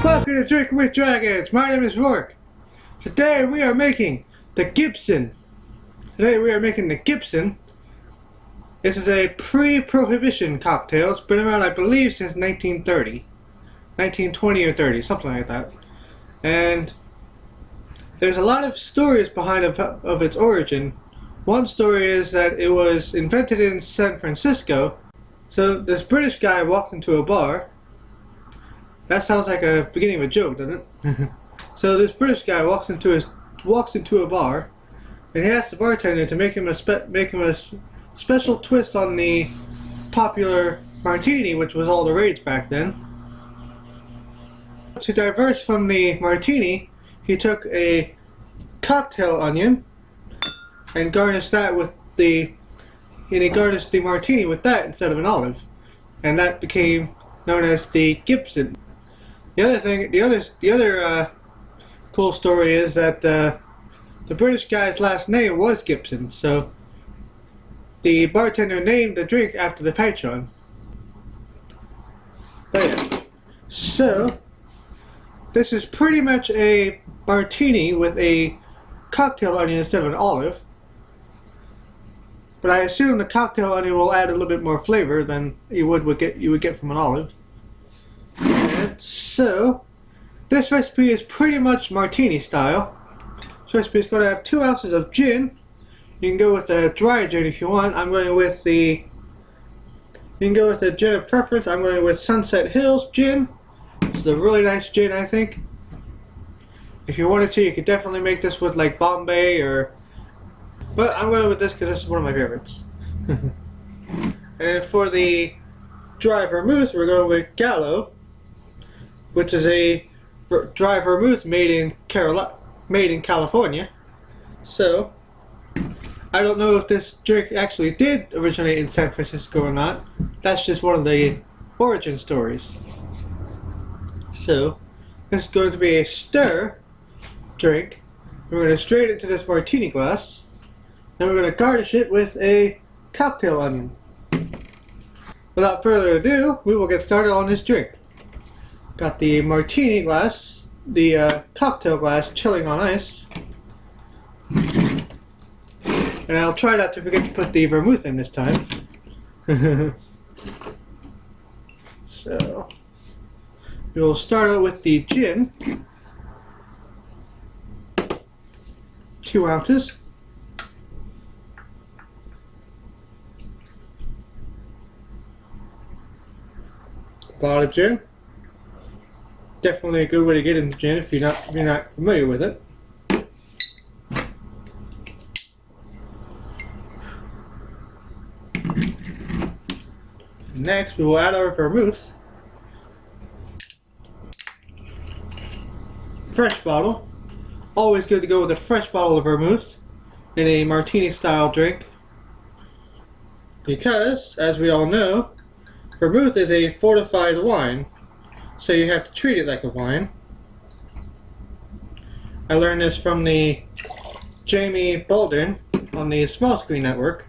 Welcome to Drink with Dragons. My name is Rourke. Today we are making the Gibson. This is a pre-prohibition cocktail. It's been around, I believe, since 1930. 1920 or 30, something like that. And there's a lot of stories behind of its origin. One story is that it was invented in San Francisco. So this British guy walked into a bar. That sounds like a beginning of a joke, doesn't it? So this British guy walks into a bar, and he asks the bartender to make him a special twist on the popular Martini, which was all the rage back then. To diverge from the Martini, he took a cocktail onion and garnished that with the. And he garnished the Martini with that instead of an olive, and that became known as the Gibson. The other cool story is that the British guy's last name was Gibson, so the bartender named the drink after the patron. But yeah, so this is pretty much a Martini with a cocktail onion instead of an olive. But I assume the cocktail onion will add a little bit more flavor than you would get from an olive. And so, this recipe is pretty much Martini style. This recipe is going to have 2 ounces of gin. You can go with a dry gin if you want. I'm going with the. You can go with a gin of preference. I'm going with Sunset Hills gin. It's a really nice gin, I think. If you wanted to, you could definitely make this with like Bombay or. But I'm going with this because this is one of my favorites. And for the dry vermouth, we're going with Gallo, which is a dry vermouth made in California. So I don't know if this drink actually did originate in San Francisco or not. That's just one of the origin stories. So this is going to be a stir drink. We're going to strain it into this Martini glass. Then we're going to garnish it with a cocktail onion. Without further ado, we will get started on this drink. Got the Martini glass, the cocktail glass chilling on ice. And I'll try not to forget to put the vermouth in this time. So, we will start out with the gin. 2 ounces. A lot of gin. Definitely a good way to get into gin if you're not familiar with it. Next, we will add our vermouth. Fresh bottle. Always good to go with a fresh bottle of vermouth in a Martini style drink, because, as we all know, vermouth is a fortified wine, so you have to treat it like a wine. I learned this from the Jamie Baldwin on the Small Screen Network,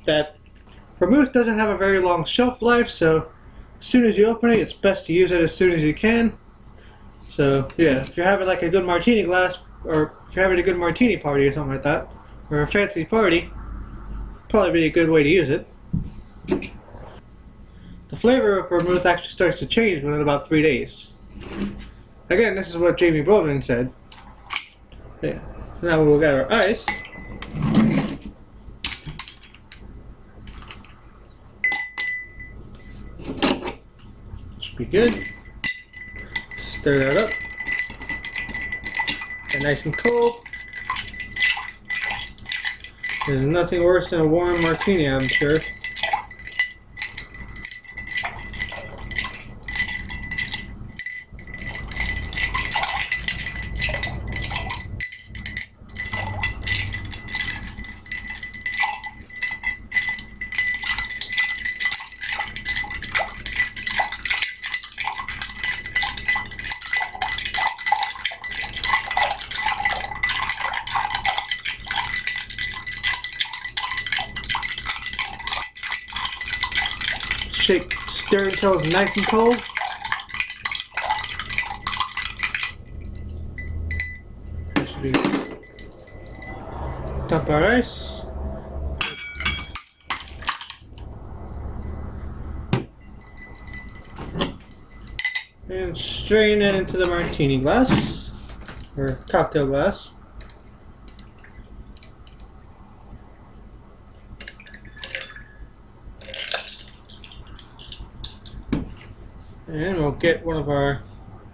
that vermouth doesn't have a very long shelf life, so as soon as you open it, it's best to use it as soon as you can. So yeah, if you're having like a good Martini glass, or if you're having a good Martini party or something like that, or a fancy party, probably be a good way to use it. The flavor of vermouth actually starts to change within about 3 days. Again, this is what Jamie Baldwin said. Yeah. So now we'll get our ice. Should be good. Stir that up. Get nice and cold. There's nothing worse than a warm Martini, I'm sure. Stir until it's nice and cold. We dump our ice. And strain it into the martini glass, or cocktail glass. And we'll get one of our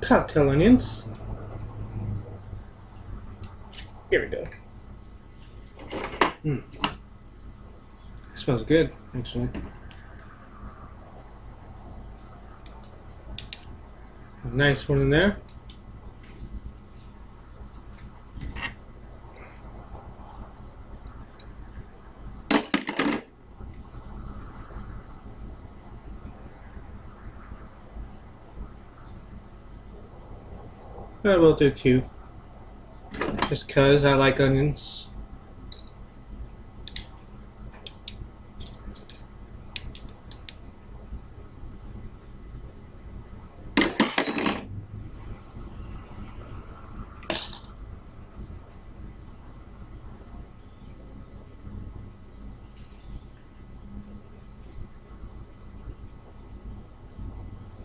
cocktail onions. Here we go. It smells good, actually. A nice one in there. I will do two, just cause I like onions.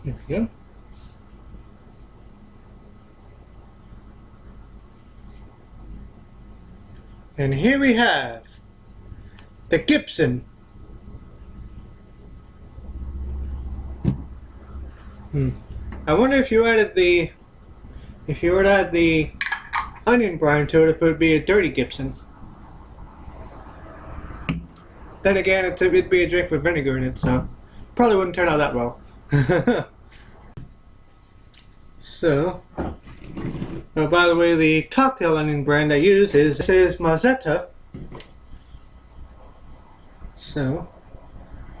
There we go. And here we have the Gibson. I wonder if you were to add the onion brine to it, if it would be a dirty Gibson. Then again, it'd be a drink with vinegar in it, so probably wouldn't turn out that well. So, oh, by the way, the cocktail onion brand I use is Mazzetta. So,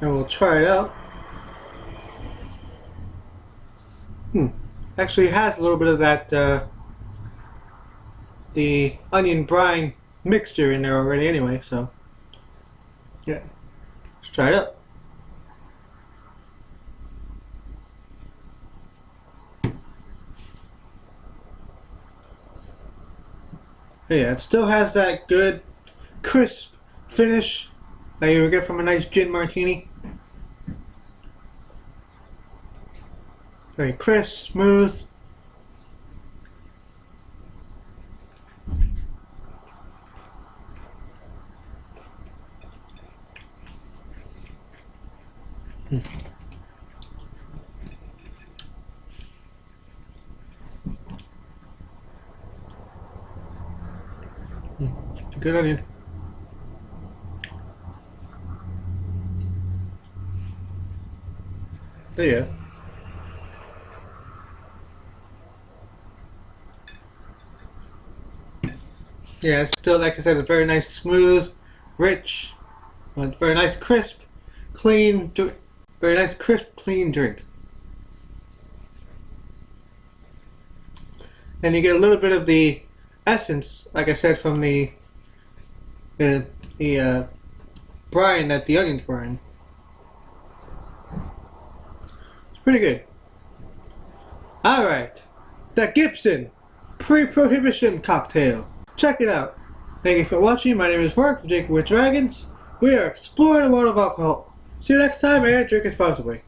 I will try it out. Actually, it has a little bit of that the onion brine mixture in there already anyway, so yeah, let's try it out. Yeah, it still has that good crisp finish that you would get from a nice gin martini. Very crisp, smooth. It's a good onion. There you go. Yeah, it's still, like I said, it's very nice, smooth, rich, very nice, crisp, clean, very nice, crisp, clean drink. And you get a little bit of the essence, like I said, from the brine, the onion brine. It's pretty good. Alright, the Gibson Pre-prohibition cocktail. Check it out. Thank you for watching. My name is Mark from Drinking with Dragons. We are exploring the world of alcohol. See you next time and drink responsibly.